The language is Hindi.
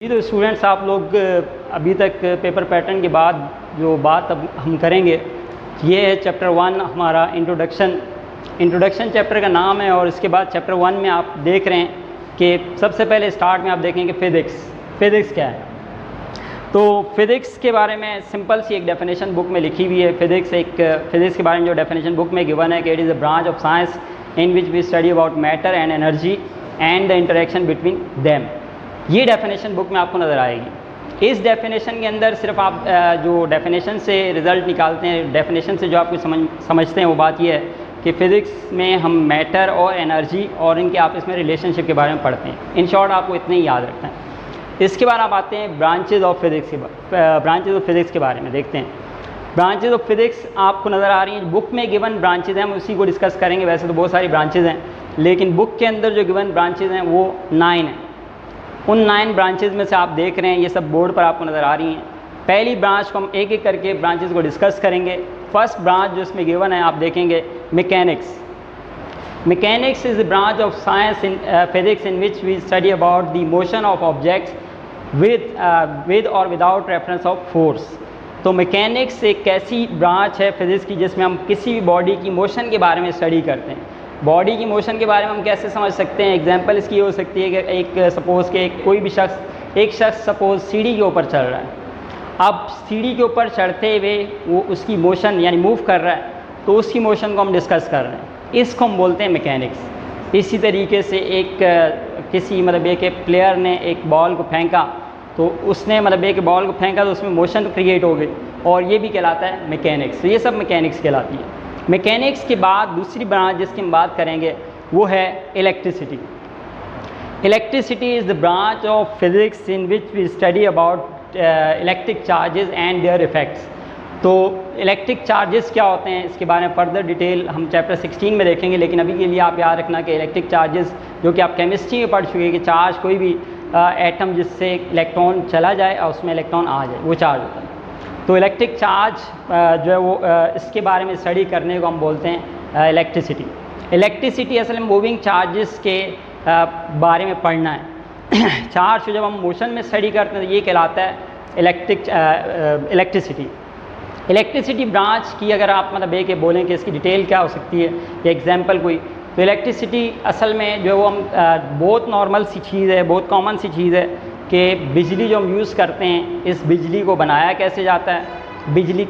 जी तो स्टूडेंट्स, आप लोग अभी तक पेपर पैटर्न के बाद जो बात अब हम करेंगे ये है चैप्टर 1 हमारा इंट्रोडक्शन चैप्टर का नाम है। और इसके बाद चैप्टर 1 में आप देख रहे हैं कि सबसे पहले स्टार्ट में आप देखेंगे फ़िज़िक्स क्या है। तो फिज़िक्स के बारे में सिंपल सी एक डेफिनेशन बुक में लिखी हुई है। फिज़िक्स के बारे में जो डेफिनेशन बुक में गिवन है कि it is a branch of science in which we study about matter and energy and the interaction between them. ये डेफिनेशन बुक में आपको नज़र आएगी। इस डेफिनेशन के अंदर सिर्फ आप जो डेफिनेशन से रिज़ल्ट निकालते हैं, डेफिनेशन से जो आपको समझते हैं वो बात ये है कि फ़िज़िक्स में हम मैटर और एनर्जी और इनके आपस में रिलेशनशिप के बारे में पढ़ते हैं। इन शॉर्ट आपको इतने ही याद रखना है। इसके बाद आप आते हैं ब्रांचेज़ ऑफ फ़िज़िक्स के बारे में देखते हैं। ब्रांचेज़ ऑफ फ़िज़िक्स आपको नज़र आ रही हैं बुक में गिवन ब्रांचेज़ हैं, हम उसी को डिस्कस करेंगे। वैसे तो बहुत सारी ब्रांचेज़ हैं, लेकिन बुक के अंदर जो गिवन ब्रांचेज़ हैं वो 9 हैं। उन 9 ब्रांचेज़ में से आप देख रहे हैं, ये सब बोर्ड पर आपको नज़र आ रही हैं। पहली ब्रांच को हम एक एक करके ब्रांचेज़ को डिस्कस करेंगे। फर्स्ट ब्रांच जो इसमें गिवन है आप देखेंगे mechanics is the branch of science in physics in which we study about the motion of objects with और विदाउट रेफरेंस ऑफ फोर्स। तो मैकेनिक्स एक ऐसी ब्रांच है फिज़िक्स की जिसमें हम किसी भी बॉडी की मोशन के बारे में स्टडी करते हैं। बॉडी की मोशन के बारे में हम कैसे समझ सकते हैं? एग्जांपल इसकी ये हो सकती है कि एक सपोज़ के कोई भी शख्स सपोज़ सीढ़ी के ऊपर चढ़ रहा है। अब सीढ़ी के ऊपर चढ़ते हुए वो उसकी मोशन यानी मूव कर रहा है, तो उसकी मोशन को हम डिस्कस कर रहे हैं। इसको हम बोलते हैं मैकेनिक्स। इसी तरीके से एक प्लेयर ने एक बॉल को फेंका, तो उसने एक बॉल को फेंका तो उसमें मोशन क्रिएट हो गई, और ये भी कहलाता है मैकेनिक्स। तो ये सब मैकेनिक्स कहलाती है। मैकेनिक्स के बाद दूसरी ब्रांच जिसकी हम बात करेंगे वो है electricity. Electricity is the branch of physics in which we study about electric charges and their effects. तो इलेक्ट्रिक चार्जेस क्या होते हैं इसके बारे में फर्दर डिटेल हम चैप्टर 16 में देखेंगे, लेकिन अभी के लिए आप याद रखना कि इलेक्ट्रिक चार्जेस जो कि आप केमिस्ट्री में पढ़ चुके हैं कि चार्ज कोई भी एटम जिससे इलेक्ट्रॉन चला जाए और उसमें इलेक्ट्रॉन आ जाए, वो चार्ज होता है। तो इलेक्ट्रिक चार्ज जो है वो इसके बारे में स्टडी करने को हम बोलते हैं इलेक्ट्रिसिटी। इलेक्ट्रिसिटी असल में मूविंग चार्जेस के बारे में पढ़ना है। चार्ज को जब हम मोशन में स्टडी करते हैं तो ये कहलाता है इलेक्ट्रिसिटी ब्रांच की अगर आप के बोलें कि इसकी डिटेल क्या हो सकती है या एग्जांपल कोई, तो इलेक्ट्रिसिटी असल में जो है वो हम बहुत नॉर्मल सी चीज़ है, बहुत कॉमन सी चीज़ है कि बिजली जो हम यूज़ करते हैं, इस बिजली को बनाया कैसे जाता है, बिजली